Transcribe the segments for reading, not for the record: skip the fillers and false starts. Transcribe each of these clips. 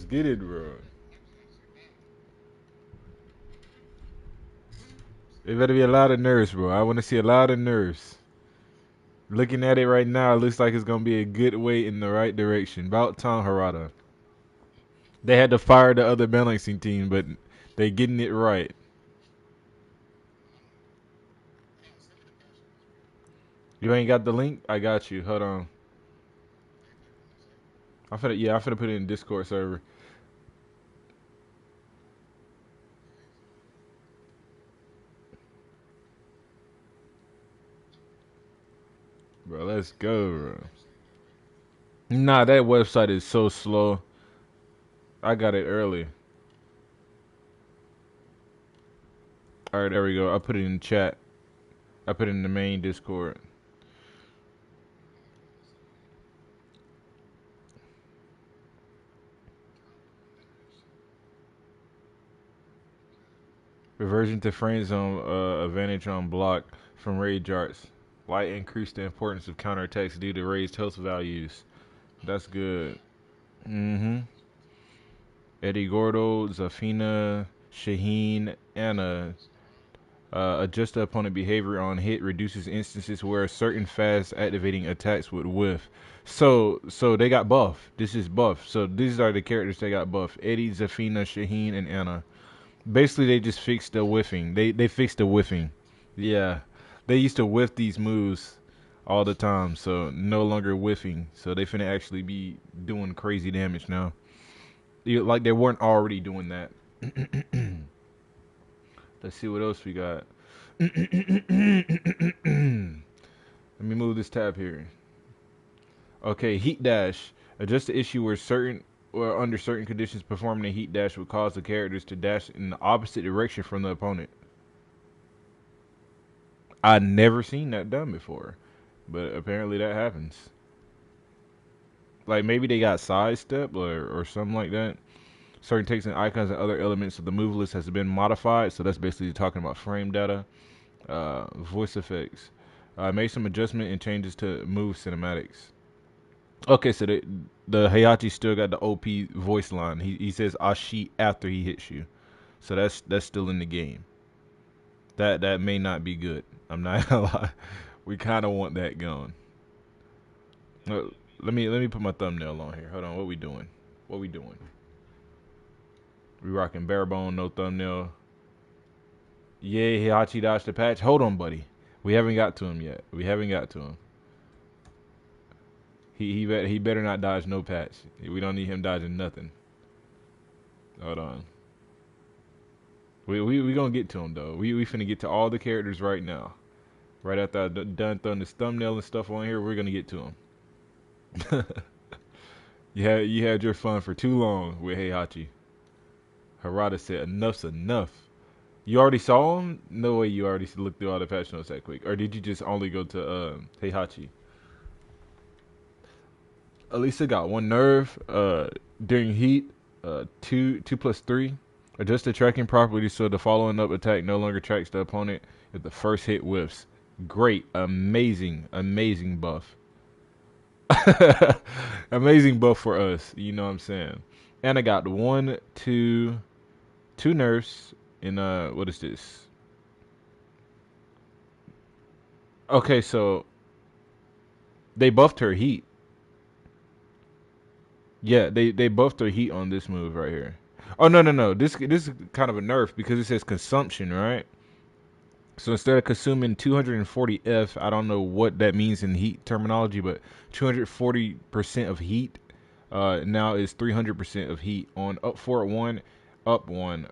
Let's get it, bro. It better be a lot of nerfs, bro. I want to see a lot of nerfs. Looking at it right now, it looks like it's gonna be a good way in the right direction. About time, Harada. They had to fire the other balancing team, but they getting it right. You ain't got the link? I got you. Hold on. I'm finna put it in Discord server. Bro, let's go, bro. Nah, that website is so slow. I got it early. Alright, there we go. I put it in chat. I put it in the main Discord. Reversion to friend zone advantage on block from rage arts. Light increase the importance of counterattacks due to raised health values. That's good. Mm-hmm. Eddie Gordo, Zafina, Shaheen, Anna. Adjust the opponent behavior on hit, reduces instances where certain fast activating attacks would whiff. So they got buff. This is buff. So these are the characters that got buff. Eddie, Zafina, Shaheen, and Anna. Basically, they just fixed the whiffing. They fixed the whiffing. Yeah, they used to whiff these moves all the time, so no longer whiffing. So they finna actually be doing crazy damage now. Like they weren't already doing that. Let's see what else we got. Let me move this tab here. Okay, heat dash. Adjust the issue where certain or under certain conditions performing a heat dash would cause the characters to dash in the opposite direction from the opponent. I never seen that done before, but apparently that happens. Like maybe they got sidestep or something like that. Certain text and icons and other elements of the move list has been modified, so that's basically talking about frame data. Voice effects. Made some adjustment and changes to move cinematics. Okay, so the Heihachi still got the OP voice line. He says Ashi after he hits you, so that's still in the game. That may not be good. I'm not gonna lie. We kind of want that going. Uh, let me put my thumbnail on here. Hold on. What we doing? What we doing? We rocking bare bone, no thumbnail. Yeah, Heihachi dodged the patch. Hold on, buddy. We haven't got to him yet. We haven't got to him. He better not dodge no patch. We don't need him dodging nothing. Hold on. We gonna get to him though. We finna get to all the characters right now. Right after I done throwing this thumbnail and stuff on here, we're gonna get to him. You had your fun for too long with Heihachi. Harada said enough's enough. You already saw him? No way you already looked through all the patch notes that quick. Or did you just only go to Heihachi? Elisa got one nerf during heat, 2+3. Adjust the tracking properly so the following up attack no longer tracks the opponent if the first hit whiffs. Great, amazing buff. Amazing buff for us, you know what I'm saying? And I got two nerfs in what is this? Okay, so they buffed her heat. Yeah, they buffed her heat on this move right here. Oh no. This is kind of a nerf because it says consumption, right? So instead of consuming 240 F, I don't know what that means in heat terminology, but 240% of heat now is 300% of heat on up forward one, up one.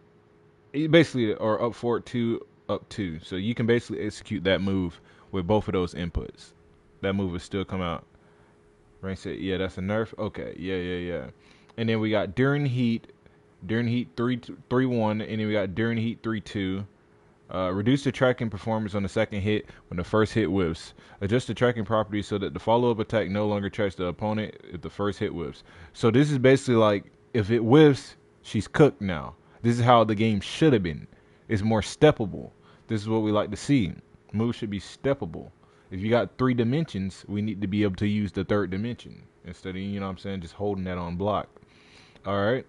Basically, or up forward two, up two. So you can basically execute that move with both of those inputs. That move will still come out. Rain said, "Yeah, that's a nerf." Okay, yeah. And then we got during heat 3-1, and then we got during heat 3-2. Reduce the tracking performance on the second hit when the first hit whiffs. Adjust the tracking properties so that the follow-up attack no longer tracks the opponent if the first hit whiffs. So this is basically like if it whiffs, she's cooked now. This is how the game should have been. It's more steppable. This is what we like to see. Moves should be steppable. If you got 3 dimensions, we need to be able to use the third dimension instead of, you know what I'm saying, just holding that on block. All right.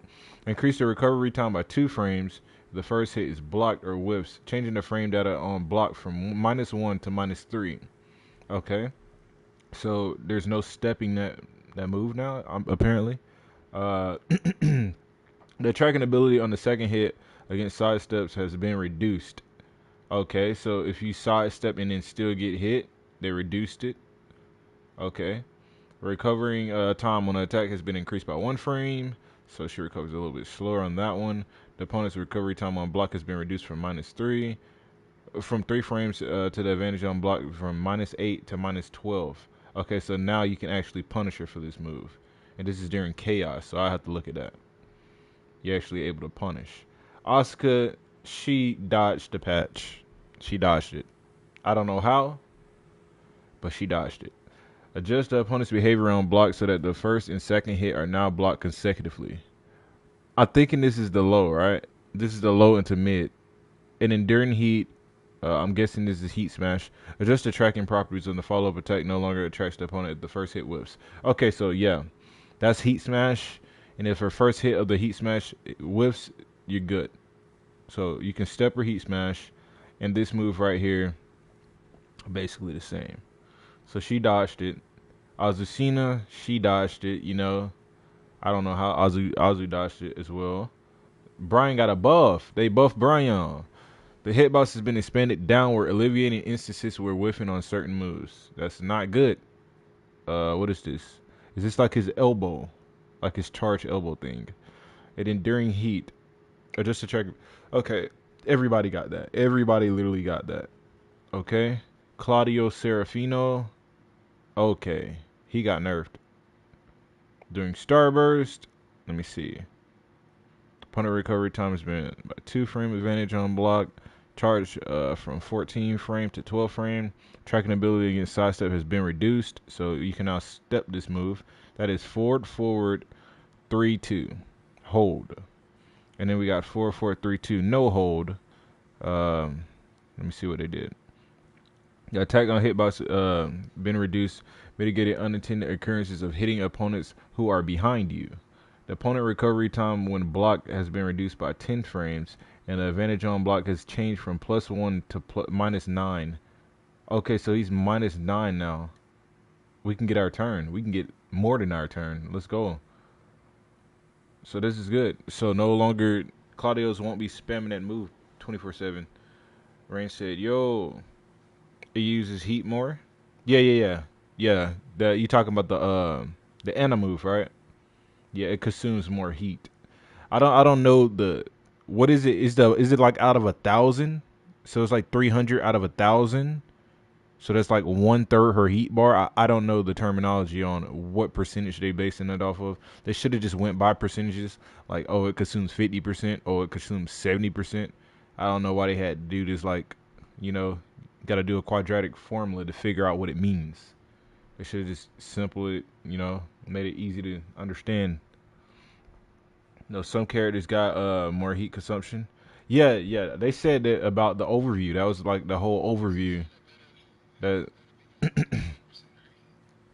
Increase the recovery time by 2 frames. The first hit is blocked or whiffs, changing the frame data on block from -1 to -3. Okay. So there's no stepping that move now. Apparently. Uh, the tracking ability on the second hit against sidesteps has been reduced. Okay, so if you sidestep and then still get hit, they reduced it. Okay. Recovering time on an attack has been increased by 1 frame, so she recovers a little bit slower on that one. The opponent's recovery time on block has been reduced from -3, from 3 frames to the advantage on block from -8 to -12. Okay, so now you can actually punish her for this move, and this is during chaos, so I have to look at that. You're actually able to punish. Asuka, she dodged the patch. She dodged it. I don't know how, but she dodged it. Adjust the opponent's behavior on block so that the first and second hit are now blocked consecutively. I'm thinking this is the low, right? This is the low into mid. And then during heat, I'm guessing this is heat smash. Adjust the tracking properties on the follow-up attack no longer attracts the opponent if the first hit whiffs. Okay, so yeah, that's heat smash. And if her first hit of the heat smash whiffs, you're good. So you can step her heat smash. And this move right here, basically the same. So she dodged it. Azucena, she dodged it, you know. I don't know how Azu dodged it as well. Brian got a buff. They buffed Brian. The hitbox has been expanded downward, alleviating instances where whiffing on certain moves. That's not good. What is this? Is this like his elbow? Like his charge elbow thing? And enduring heat. Or just to check. Okay, everybody got that. Everybody literally got that. Okay. Claudio Serafino. Okay. He got nerfed. During Starburst, let me see. Opponent recovery time has been about 2 frame advantage on block. Charge from 14 frame to 12 frame. Tracking ability against sidestep has been reduced, so you can now step this move. That is forward, forward, 3-2, hold. And then we got forward, forward, 3-2, no hold. Let me see what they did. The attack on hitbox been reduced, mitigated unintended occurrences of hitting opponents who are behind you. The opponent recovery time when blocked has been reduced by 10 frames, and the advantage on block has changed from +1 to -9. Okay, so he's -9 now. We can get our turn. We can get more than our turn. Let's go. So this is good. So no longer, Claudio's won't be spamming that move 24/7. Rain said, yo, it uses heat more? Yeah. You talking about the Anna move, right? Yeah, it consumes more heat. I don't know what is it? Is it like out of 1,000? So it's like 300 out of 1,000. So that's like 1/3 her heat bar. I don't know the terminology on what percentage they basing it off of. They should have just went by percentages. Like, oh, it consumes 50%. Oh, it consumes 70%. I don't know why they had to do this. Like, you know, got to do a quadratic formula to figure out what it means. They should have just simple it. You know, made it easy to understand. No, some characters got more heat consumption. Yeah. They said that about the overview. That was like the whole overview. That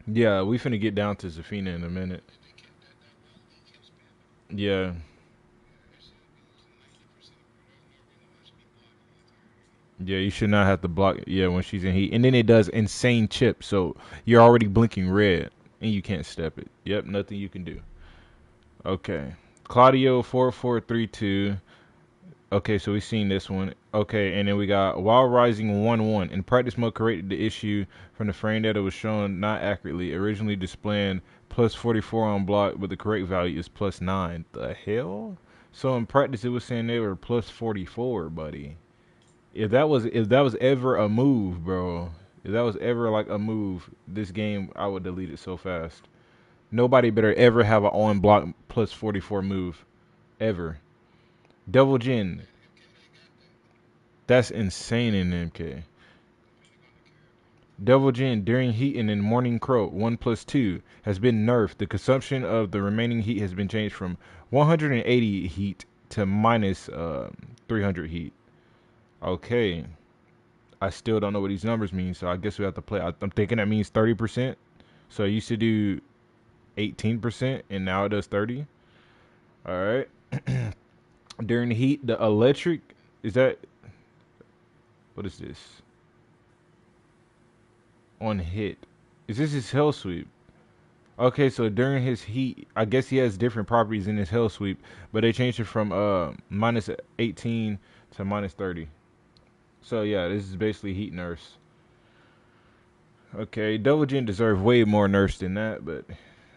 yeah, we finna get down to Zafina in a minute. Yeah. Yeah, you should not have to block yeah when she's in heat. And then it does insane chip, so you're already blinking red and you can't step it. Yep, nothing you can do. Okay. Claudio 4432. Okay, so we've seen this one. Okay, and then we got Wild Rising 1-1. In practice mode, corrected the issue from the frame data was shown not accurately, originally displaying +44 on block, but the correct value is +9. The hell? So in practice, it was saying they were +44, buddy. If that was ever a move, bro. If that was ever like a move, this game I would delete it so fast. Nobody better ever have an on block +44 move, ever. Devil Jin, that's insane in MK. Devil Jin during heat and in Morning Crow 1+2 has been nerfed. The consumption of the remaining heat has been changed from 180 heat to minus 300 heat. Okay. I still don't know what these numbers mean, so I guess we have to play. I'm thinking that means 30%. So it used to do 18%, and now it does 30. All right. During the heat, the electric is that what is this? On hit. Is this his hell sweep? Okay, so during his heat, I guess he has different properties in his hell sweep, but they changed it from minus 18 to minus 30. So yeah, this is basically heat nerfs. Okay, Double Jin deserved way more nerfs than that, but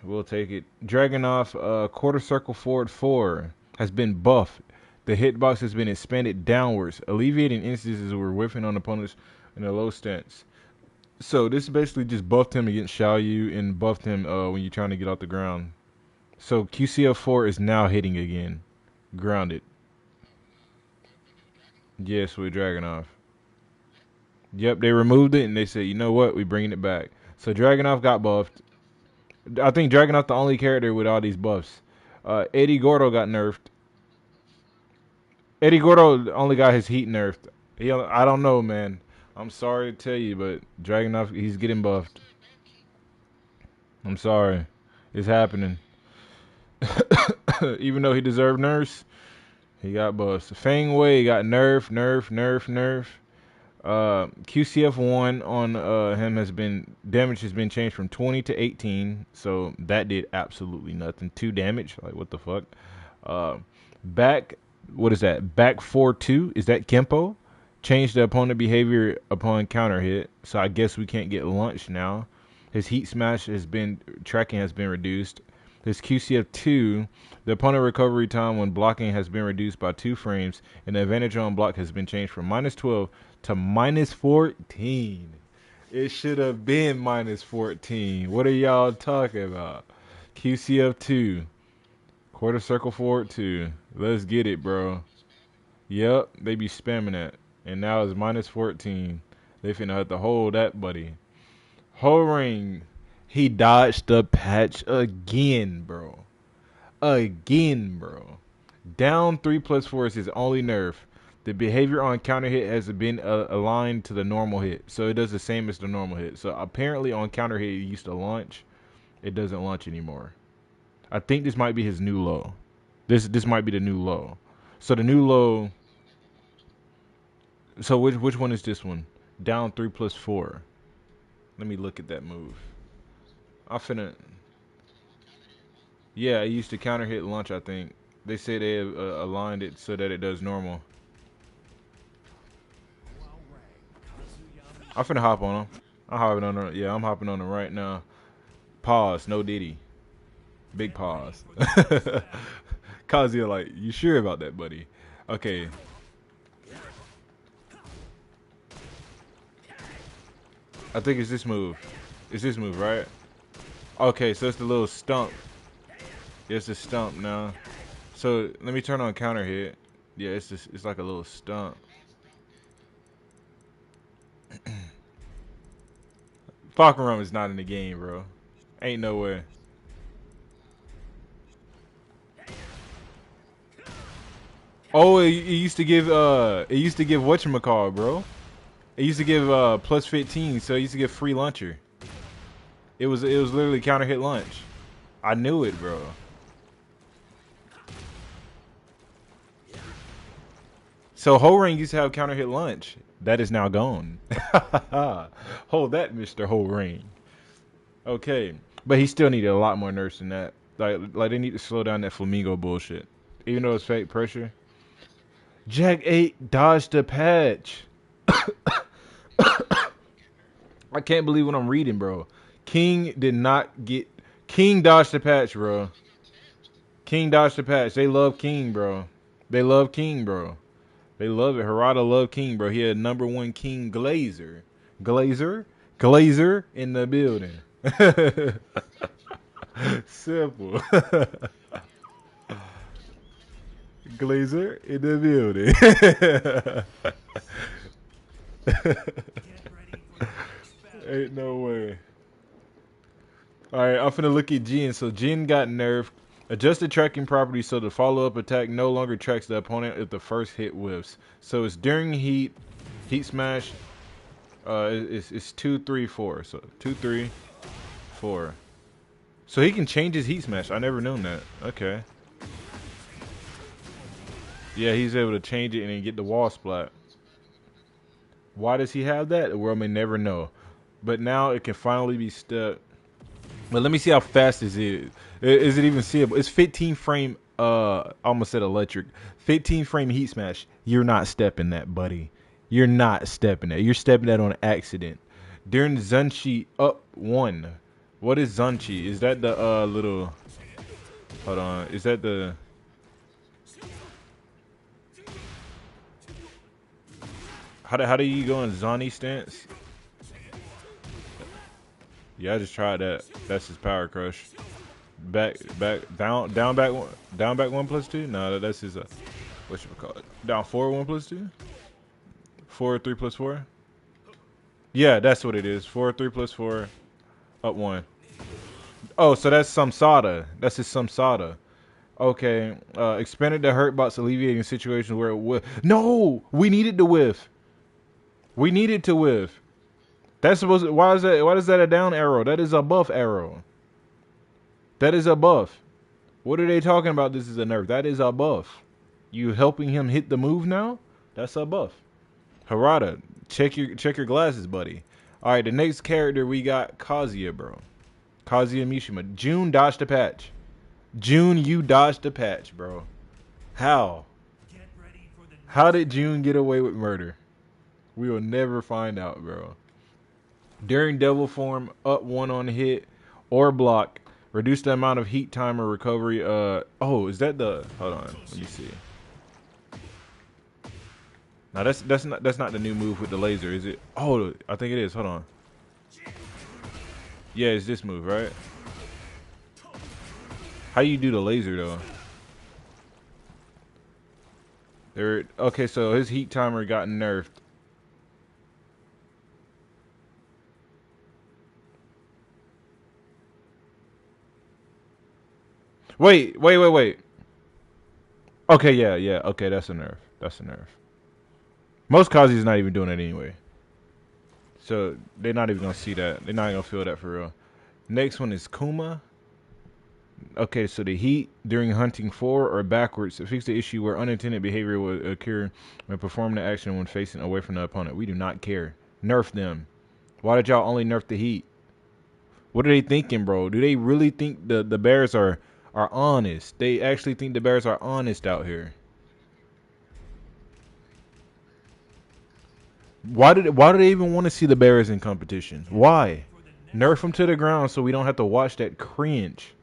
we'll take it. Dragonoff, quarter circle forward 4 has been buffed. The hitbox has been expanded downwards, alleviating instances where whiffing on opponents in a low stance. So this basically just buffed him against Xiaoyu and buffed him when you're trying to get off the ground. So QCF4 is now hitting again. Grounded. Yes, with Dragonoff. Yep, they removed it and they said, you know what, we bringing it back. So Dragonoff got buffed. I think Dragonoff the only character with all these buffs. Eddie Gordo got nerfed. Eddie Gordo only got his heat nerfed. I don't know, man. I'm sorry to tell you, but Dragonoff, he's getting buffed. I'm sorry. It's happening. Even though he deserved nerfs, he got buffed. Fang Wei got nerf. QCF1 on him damage has been changed from 20 to 18, so that did absolutely nothing. 2 damage, like what the fuck? Back, what is that? Back 4-2, is that Kempo? Changed the opponent behavior upon counter hit, so I guess we can't get lunch now. His heat smash tracking has been reduced. His QCF2, the opponent recovery time when blocking has been reduced by 2 frames, and the advantage on block has been changed from minus 12 to minus 14. It should have been minus 14. What are y'all talking about? QCF2, quarter circle forward 2. Let's get it, bro. Yep, they be spamming that. And now it's minus 14. They finna have to hold that, buddy. Whole ring. He dodged the patch again, bro. Again, bro. Down 3+4 is his only nerf. The behavior on counter hit has been aligned to the normal hit. So it does the same as the normal hit. So apparently on counter hit it used to launch. It doesn't launch anymore. I think this might be his new low. This might be the new low. So the new low. So which one is this one? Down 3+4. Let me look at that move. I finna. Yeah, it used to counter hit launch. I think they say they have aligned it so that it does normal. I'm finna hop on him. I'm hopping on him. Yeah, I'm hopping on him right now. Pause. No Diddy. Big pause. Kazuya, like, you sure about that, buddy? Okay. I think it's this move. It's this move, right? Okay, so it's the little stump. It's a stump now. So let me turn on counter hit. Yeah, it's like a little stump. Falcon is not in the game, bro. Ain't no way. Oh, it used to give whatchamacall, bro. It used to give plus 15, so it used to give free launcher. It was literally counter hit lunch. I knew it, bro. So Ho-Ring used to have counter hit lunch. That is now gone. Hold that, Mr. Ho-Ring. Okay, but he still needed a lot more nerfs than that. Like they need to slow down that Flamingo bullshit. Even though it's fake pressure. Jack 8 dodged the patch. I can't believe what I'm reading, bro. King dodged the patch, bro. King dodged the patch. They love King, bro. They love King, bro. They love it. Harada loved King, bro. He had #1 King Glazer. Glazer in the building. Simple. Glazer in the building. Ain't no way. Alright, I'm finna look at Jin. So Jin got nerfed. Adjusted tracking property so the follow-up attack no longer tracks the opponent if the first hit whiffs. So it's during heat smash. It's 2, 3, 4. So 2, 3, 4. So he can change his heat smash. I never known that. Okay. Yeah, he's able to change it and then get the wall splat. Why does he have that? The world may never know. But now it can finally be stepped. But let me see how fast this is. Is it even seeable? It's 15 frame. I almost said electric. 15 frame heat smash. You're not stepping that, buddy. You're not stepping that. You're stepping that on accident. During Zunchi up one. What is Zunchi? Is that the little? Hold on. Is that the? How do you go in Zani stance? Yeah, I just tried that. That's his power crush. Back, down, back, down, back 1+2. No, that's his. What should we call it? Down 4, 1+2. 4, 3+4. Yeah, that's what it is. 4, 3+4. Up 1. Oh, so that's Samsada. That's his Samsada. Okay. Expanded the hurt box, alleviating situations where it would. No, we needed to whiff. We needed to whiff. That's supposed to, why is that? Why is that a down arrow? That is a buff arrow. That is a buff. What are they talking about? This is a nerf. That is a buff. You helping him hit the move now? That's a buff. Harada, check your glasses, buddy. All right, the next character we got Kazuya, bro. Kazuya Mishima. June dodged the patch. June, you dodged the patch, bro. How? How did June get away with murder? We will never find out, bro. During devil form, up 1 on hit or block. Reduce the amount of heat time or recovery. Oh, is that the? Hold on, let me see. Now that's not the new move with the laser, is it? Oh, I think it is. Hold on. Yeah, it's this move, right? How you do the laser though? There. Okay, so his heat timer got nerfed. Wait. Okay, yeah. Okay, that's a nerf. That's a nerf. Most Kazi's not even doing it anyway. So they're not even gonna see that. They're not gonna feel that for real. Next one is Kuma. Okay, so the heat during hunting forward or backwards to fix the issue where unintended behavior will occur when performing the action when facing away from the opponent. We do not care. Nerf them. Why did y'all only nerf the heat? What are they thinking, bro? Do they really think the bears are honest? They actually think the bears are honest out here. Why do they even want to see the bears in competition? Why? Nerf them to the ground so we don't have to watch that cringe.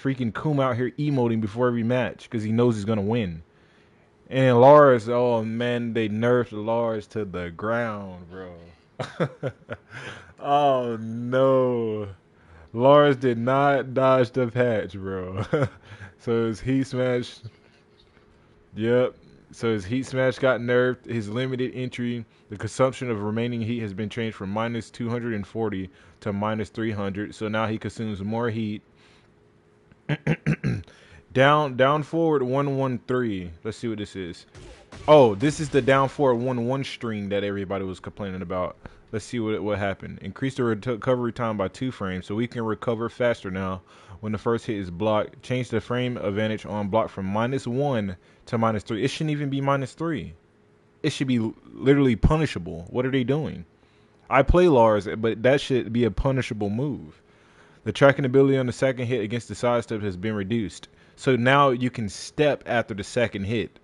Freaking Kuma out here emoting before every match because he knows he's gonna win. And Lars, oh man, they nerfed Lars to the ground, bro. Oh no. Lars did not dodge the patch, bro. So his heat smash. Yep. So his heat smash got nerfed. His limited entry, the consumption of remaining heat has been changed from minus 240 to minus 300. So now he consumes more heat. Down forward 113. Let's see what this is. Oh, this is the down forward 1-1 string that everybody was complaining about. Let's see what happened. Increase the recovery time by 2 frames, so we can recover faster now when the first hit is blocked. Change the frame advantage on block from -1 to -3. It shouldn't even be -3. It should be literally punishable. What are they doing? I play Lars, but that should be a punishable move. The tracking ability on the second hit against the sidestep has been reduced. So now you can step after the second hit.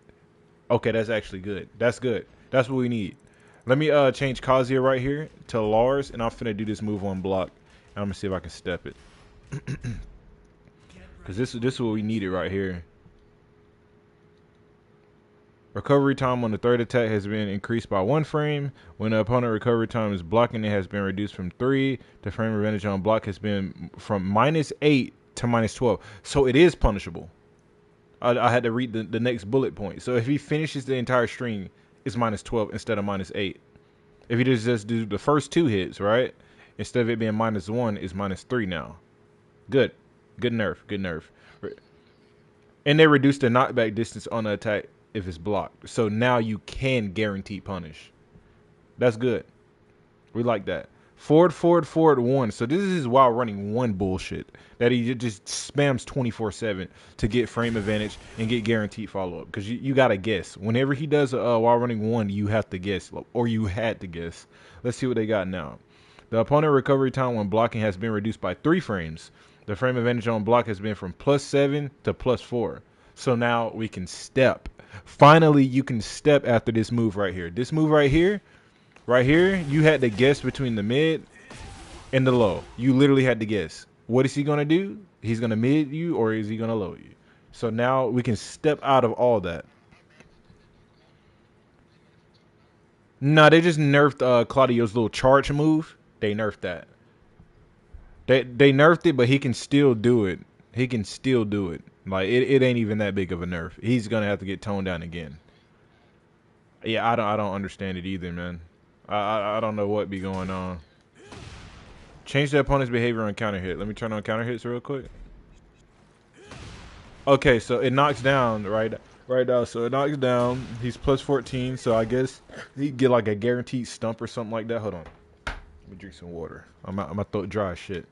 Okay, that's actually good. That's good. That's what we need. Let me change Kazuya right here to Lars, and I'm finna do this move on block. And I'm gonna see if I can step it. Because this is what we needed right here. Recovery time on the third attack has been increased by 1 frame. When the opponent recovery time is blocking, it has been reduced from 3. The frame advantage on block has been from -8 to -12. So it is punishable. I had to read the next bullet point. So if he finishes the entire string, it's -12 instead of -8. If he just do the first 2 hits, right? Instead of it being -1, it's -3 now. Good. Good nerf. Good nerf. And they reduced the knockback distance on the attack if it's blocked. So now you can guarantee punish. That's good. We like that. Forward, forward, forward, one. So this is while running one bullshit that he just spams 24/7 to get frame advantage and get guaranteed follow up. Because you gotta guess. Whenever he does while running one, you have to guess, or you had to guess. Let's see what they got now. The opponent recovery time when blocking has been reduced by 3 frames. The frame advantage on block has been from +7 to +4. So now we can step. Finally, you can step after this move right here. This move right here. Right here, you had to guess between the mid and the low. You literally had to guess. What is he going to do? He's going to mid you or is he going to low you? So now we can step out of all that. No, they just nerfed Claudio's little charge move. They nerfed that. They nerfed it, but he can still do it. He can still do it. Like, it ain't even that big of a nerf. He's going to have to get toned down again. Yeah, I don't understand it either, man. I don't know what be going on. Change the opponent's behavior on counter hit. Let me turn on counter hits real quick. Okay, so it knocks down right now. So it knocks down. He's +14, so I guess he get like a guaranteed stump or something like that. Hold on. Let me drink some water. My throat dry as shit.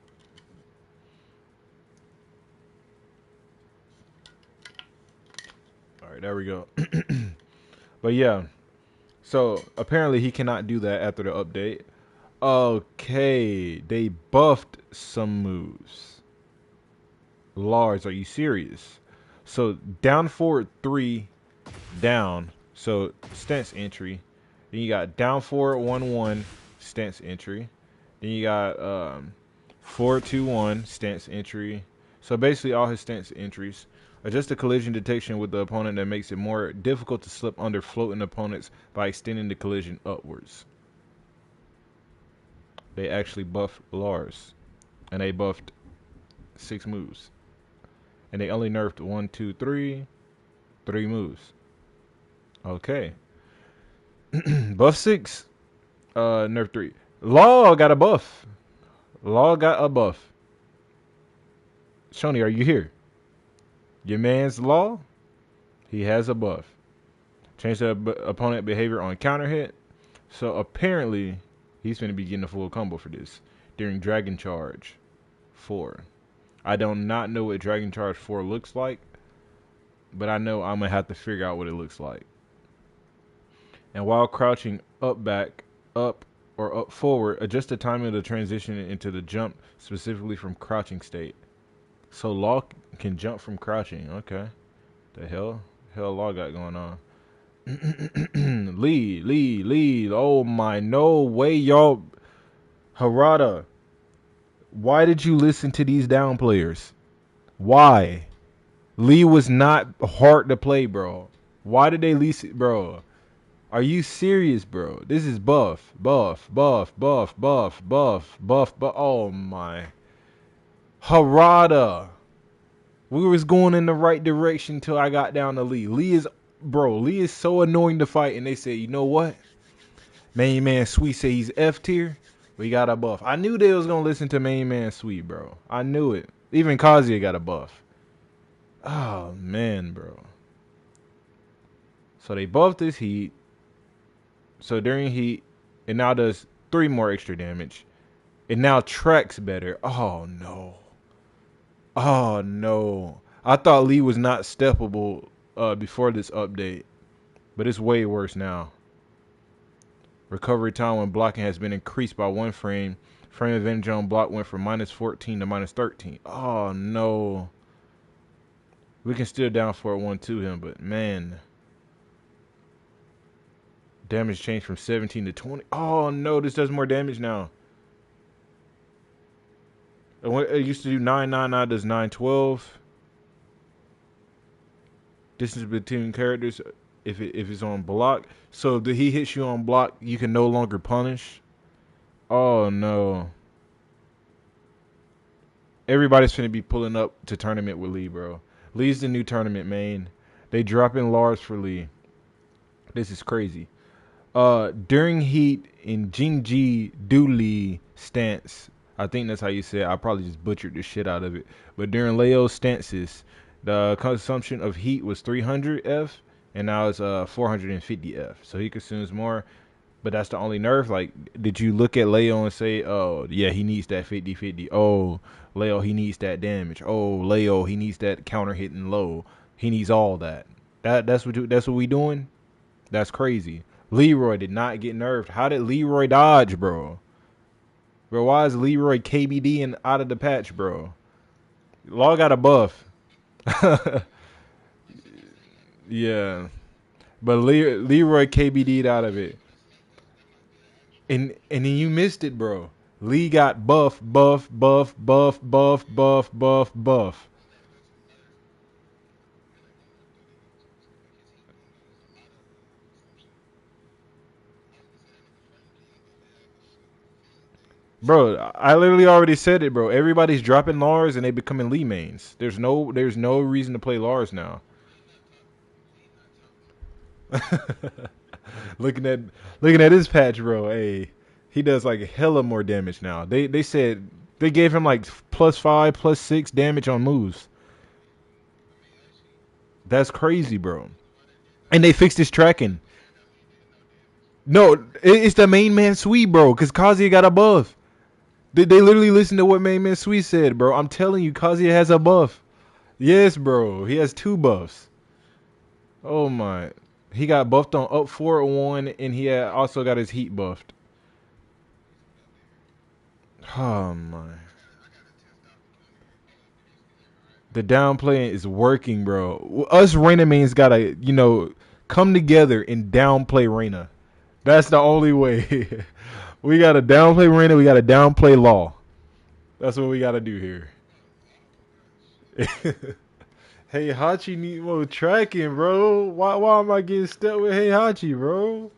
All right, there we go. But yeah. So apparently he cannot do that after the update. Okay, they buffed some moves. Lars, are you serious? So down forward 3, down. So stance entry. Then you got down forward 1-1 stance entry. Then you got forward 2-1 stance entry. So basically all his stance entries. Adjust the collision detection with the opponent that makes it more difficult to slip under floating opponents by extending the collision upwards. They actually buffed Lars. And they buffed 6 moves. And they only nerfed 1, 2, 3 moves. Okay. Buff 6. Nerf 3. Law got a buff. Law got a buff. Shoni, are you here? Your man's Law, he has a buff. Change the opponent behavior on counter hit. So apparently, he's going to be getting a full combo for this during Dragon Charge 4. I do not know what Dragon Charge 4 looks like, but I know I'm going to have to figure out what it looks like. And while crouching up, back, up, or up forward, adjust the timing of the transition into the jump specifically from crouching state. So Law can jump from crouching. Okay. The hell Law got going on. Lead. Oh my, no way, y'all. Harada, why did you listen to these down players? Why? Lee was not hard to play, bro. Why did they lease it, bro? Are you serious, bro? This is buff. Oh my. Harada. We was going in the right direction till I got down to Lee. Lee is so annoying to fight, and they say, you know what? Main Man Sweet say he's F tier. We got a buff. I knew they was gonna listen to Main Man Sweet, bro. I knew it. Even Kazuya got a buff. Oh man, bro. So they buffed this heat. So during heat, it now does 3 more extra damage. It now tracks better. Oh no. Oh no. I thought Lee was not steppable before this update, but it's way worse now. Recovery time when blocking has been increased by 1 frame. Frame advantage on block went from -14 to -13. Oh no. We can still down for 1-2 him, but man. Damage changed from 17 to 20. Oh no, this does more damage now. It used to do 9, now does 9, 12. Distance between characters if it's on block. So if he hits you on block, you can no longer punish. Oh no. Everybody's finna be pulling up to tournament with Lee, bro. Lee's the new tournament main. They dropping Lars for Lee. This is crazy. During heat in Jingji Dooley stance, I think that's how you say it. I probably just butchered the shit out of it. But during Leo's stances, the consumption of heat was 300 F, and now it's 450 F. So he consumes more But that's the only nerf. Like, did you look at Leo and say, oh, yeah, he needs that 50-50. Oh, Leo, he needs that damage. Oh, Leo, he needs that counter hitting low. He needs all that. That's what we doing? That's crazy. Leroy did not get nerfed. How did Leroy dodge, bro? Bro, why is Leroy KBD and out of the patch, bro? Law got a buff. Yeah. But Leroy KBD'd out of it. And then you missed it, bro. Lee got buff, buff, buff, buff, buff, buff, buff, buff. Bro, I literally already said it, bro. Everybody's dropping Lars and they becoming Lee mains. There's no reason to play Lars now. looking at looking at his patch, bro. Hey, he does like hella more damage now. They said they gave him like +5, +6 damage on moves. That's crazy, bro. And they fixed his tracking. No, it's the main man Sweet, bro. Cause Kazuya got a buff. They literally listened to what main man Sweet said, bro. I'm telling you, Kazuya has a buff. Yes, bro. He has 2 buffs. Oh my. He got buffed on up 4-1, and he had also got his heat buffed. Oh my. The downplaying is working, bro. Us Reina mains gotta, come together and downplay Reina. That's the only way. We gotta downplay Reina. We gotta downplay Law. That's what we gotta do here. Hey Hachi need more tracking, bro. Why am I getting stuck with Hey Hachi, bro?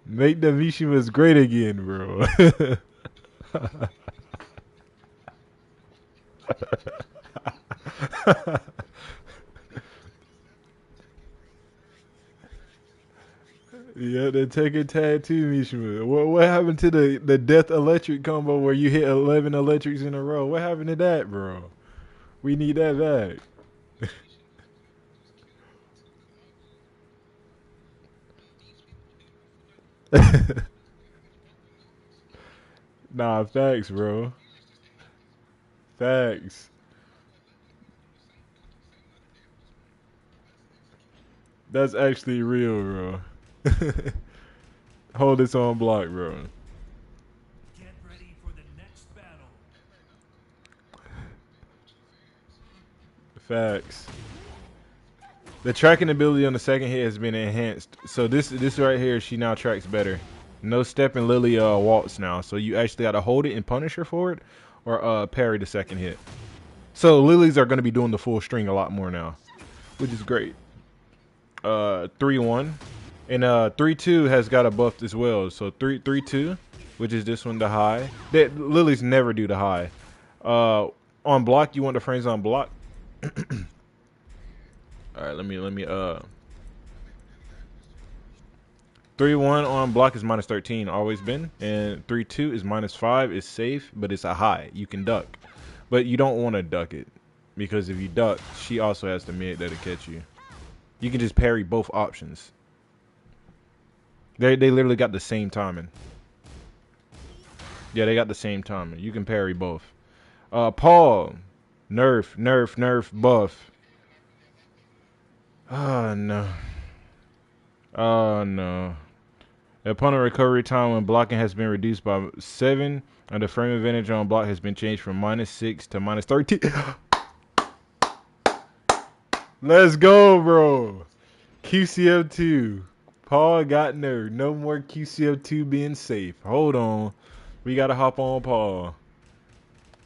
Make the Mishimas great again, bro. Yeah, the Tekken tattoo Mishima. What happened to the Death Electric combo where you hit 11 electrics in a row? What happened to that, bro? We need that back. Nah, facts, bro. Facts. That's actually real, bro. Hold this on block, bro. Get ready for the next battle. Facts. The tracking ability on the second hit has been enhanced. So this right here, she now tracks better. No step and Lily waltz now. So you actually got to hold it and punish her for it, or parry the second hit. So Lilies are going to be doing the full string a lot more now, which is great. 3-1, and 3-2 has got a buff as well. So 3-2, which is this one, the high. Lilies never do the high. On block, you want the frames on block. All right, let me 3-1 on block is -13, always been, and 3-2 is -5. It's safe, but it's a high. You can duck, but you don't want to duck it because if you duck, she also has the mid that'll catch you. You can just parry both options. They literally got the same timing. Yeah, they got the same timing. You can parry both. Paul, nerf, buff. Oh no. Oh no. Opponent recovery time when blocking has been reduced by 7, and the frame advantage on block has been changed from -6 to -13. Let's go, bro. QCF2. Paul got nerfed. No more QCF2 being safe. Hold on. We gotta hop on Paul.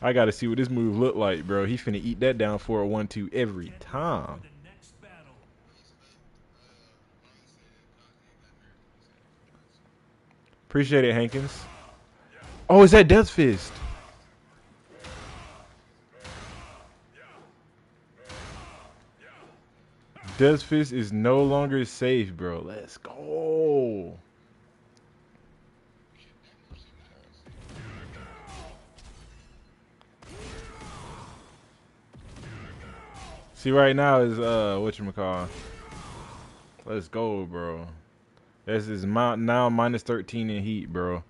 I gotta see what this move look like, bro. He finna eat that down for a 1-2 every time. Appreciate it, Hankins. Oh, is that Death Fist? Death Fist is no longer safe, bro. Let's go. See, right now is whatchamacall. Let's go, bro. This is now minus 13 in heat, bro.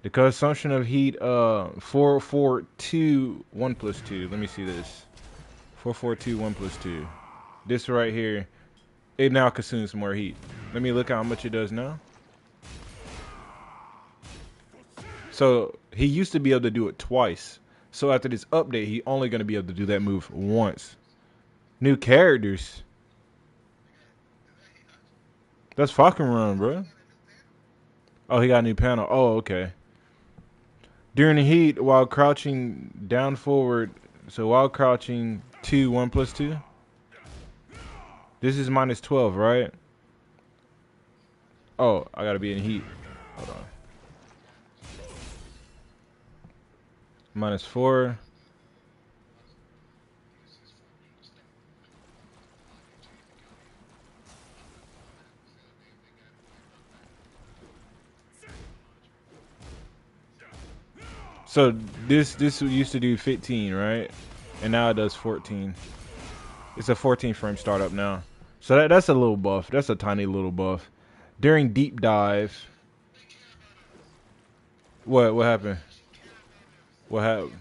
The consumption of heat, 442 1 plus 2. Let me see this. 442 1 plus 2. This right here, it now consumes more heat. Let me look at how much it does now. So he used to be able to do it twice. So after this update, he only gonna be able to do that move once. New characters. That's fucking run, bro. Oh, he got a new panel. Oh, okay. During the heat, while crouching down forward, so while crouching 2, 1 plus 2. This is minus 12, right? Oh, I gotta be in heat. Hold on. Minus 4. So this used to do 15, right? And now it does 14. It's a 14 frame startup now. So that's a little buff. That's a tiny little buff. During deep dive. What happened? What happened?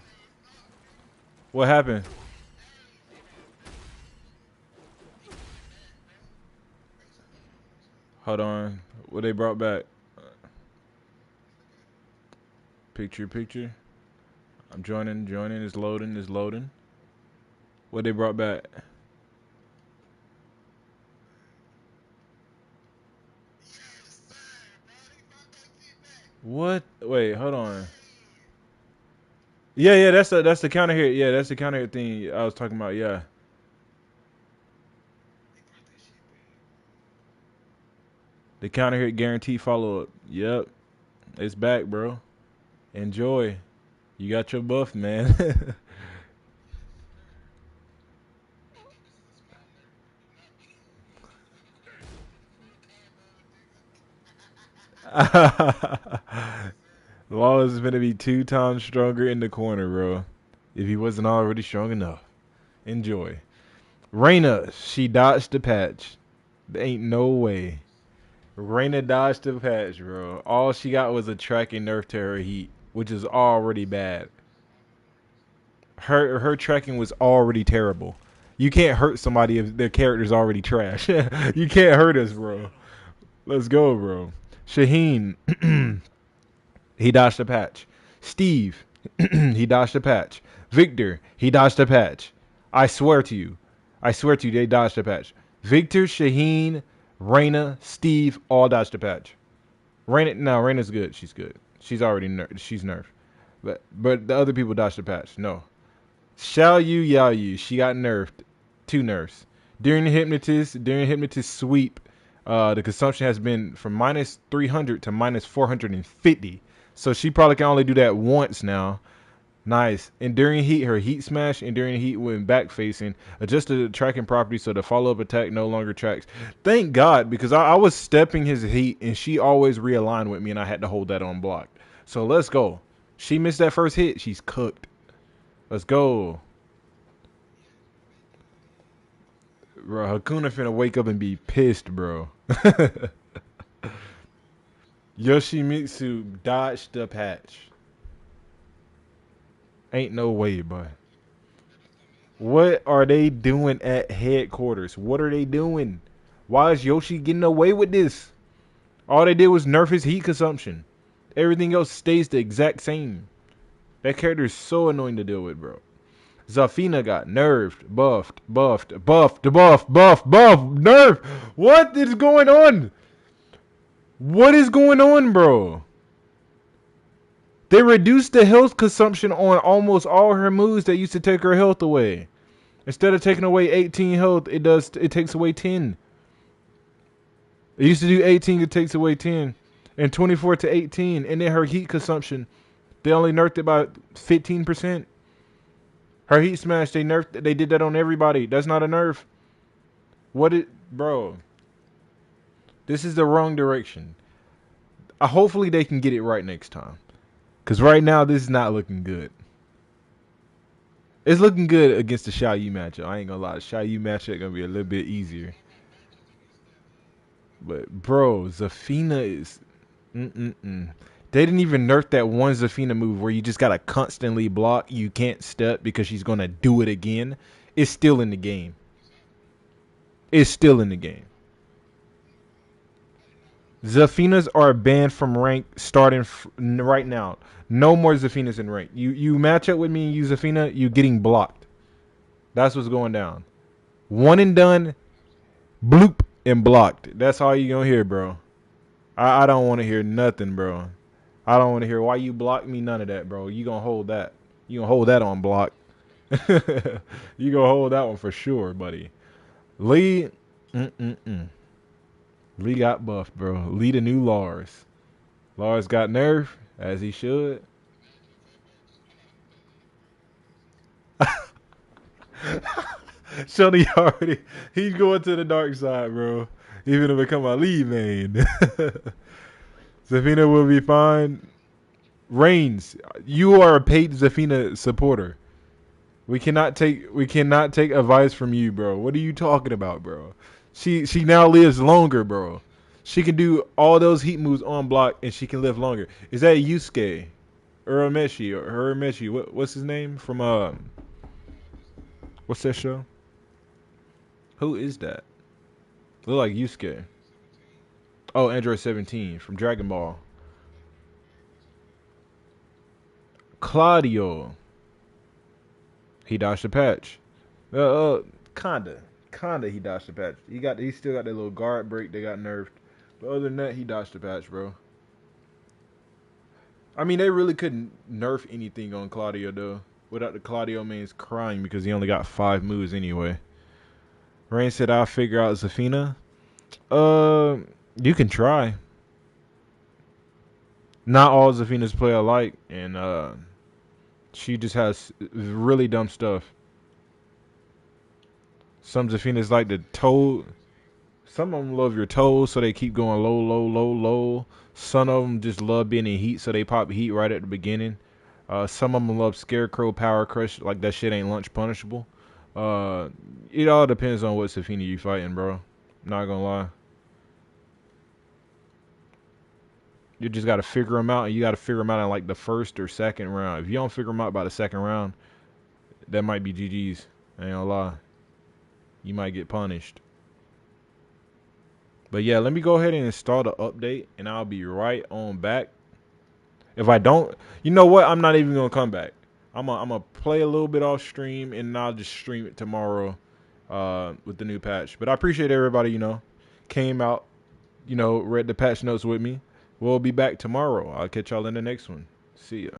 What happened? Hold on. What they brought back? Picture. I'm joining. It's loading. What they brought back? What? Wait, hold on. Yeah, that's the counter hit. Yeah, that's the counter hit thing I was talking about. Yeah. The counter hit guarantee follow up. Yep. It's back, bro. Enjoy. You got your buff, man. Lawless is gonna be 2 times stronger in the corner, bro. If he wasn't already strong enough. Enjoy. Reina, she dodged the patch. There ain't no way. Reina dodged the patch, bro. All she got was a tracking nerf to her heat, which is already bad. Her tracking was already terrible. You can't hurt somebody if their character's already trash. You can't hurt us, bro. Let's go, bro. Shaheen, he dodged the patch. Steve, he dodged the patch. Victor, he dodged the patch. I swear to you. They dodged the patch. Victor, Shaheen, Reina, Steve, all dodged the patch. Reina's good. She's good. She's already she's nerfed. But the other people dodged the patch. No. Xiao Yu Yao Yu, she got nerfed. 2 nerfs. During hypnotist sweep, the consumption has been from minus 300 to minus 450. So she probably can only do that once now. Nice. Enduring heat, her heat smash, enduring heat when back facing, adjusted the tracking property so the follow up attack no longer tracks. Thank God, because I was stepping his heat and she always realigned with me and I had to hold that on block. So let's go. She missed that first hit, she's cooked. Let's go. Bro, Hakuna finna wake up and be pissed, bro. Yoshimitsu dodged the patch. Ain't no way, boy. What are they doing at headquarters? What are they doing? Why is Yoshi getting away with this? All they did was nerf his heat consumption. Everything else stays the exact same. That character is so annoying to deal with, bro. Zafina got nerfed, buffed, nerfed. What is going on? What is going on, bro? They reduced the health consumption on almost all her moves that used to take her health away. Instead of taking away 18 health, it takes away 10. It used to do 18, it takes away 10. And 24 to 18. And then her heat consumption, they only nerfed it by 15%. Her heat smash, they did that on everybody. That's not a nerf. Bro? This is the wrong direction. Hopefully they can get it right next time. Because right now, this is not looking good. It's looking good against the Xiao Yu matchup. I ain't gonna lie, the Xiao Yu matchup gonna be a little bit easier. But bro, Zafina is mm-mm-mm. They didn't even nerf that one Zafina move where you just gotta constantly block. You can't step because she's gonna do it again. It's still in the game. It's still in the game. Zafinas are banned from rank starting right now. No more Zafinas in rank. You match up with me and use Zafina, you getting blocked. That's what's going down. One and done, bloop and blocked. That's all you gonna hear, bro. I don't want to hear nothing, bro. I don't want to hear why you blocked me. None of that, bro. You gonna hold that. You gonna hold that on block. You gonna hold that one for sure, buddy. Lee, mm-mm-mm. Lee got buffed, bro. Lee the new Lars. Lars got nerfed, as he should. Shoney already, he's going to the dark side, bro. He's gonna become a Lee main. Zafina will be fine. Reigns, you are a paid Zafina supporter. We cannot take advice from you, bro. What are you talking about, bro? She now lives longer, bro. She can do all those heat moves on block and she can live longer. Is that Yusuke? Urameshi or Urameshi? What's his name from what's that show? Who is that? Look like Yusuke. Oh, Android 17 from Dragon Ball. Claudio. He dodged the patch. Kinda he dodged the patch. He still got that little guard break that got nerfed. But other than that, he dodged the patch, bro. I mean, they really couldn't nerf anything on Claudio though. Without the Claudio mains crying because he only got 5 moves anyway. Rain said I'll figure out Zafina. Uh you can try. Not all Zafinas play alike, and she just has really dumb stuff. Some Zafinas like the toe. Some of them love your toes, so they keep going low, low, low, low. Some of them just love being in heat, so they pop heat right at the beginning. Some of them love Scarecrow Power Crush, like that shit ain't lunch punishable. Uh, it all depends on what Zafina you fighting, bro. Not gonna lie. You just gotta figure them out, and you gotta figure them out in like the first or second round. If you don't figure them out by the second round, that might be GG's. I ain't gonna lie. You might get punished. But yeah, let me go ahead and install the update, and I'll be right on back. If I don't, you know what? I'm not even gonna come back. I'm gonna play a little bit off stream, and I'll just stream it tomorrow, with the new patch. But I appreciate everybody, came out, read the patch notes with me. We'll be back tomorrow. I'll catch y'all in the next one. See ya.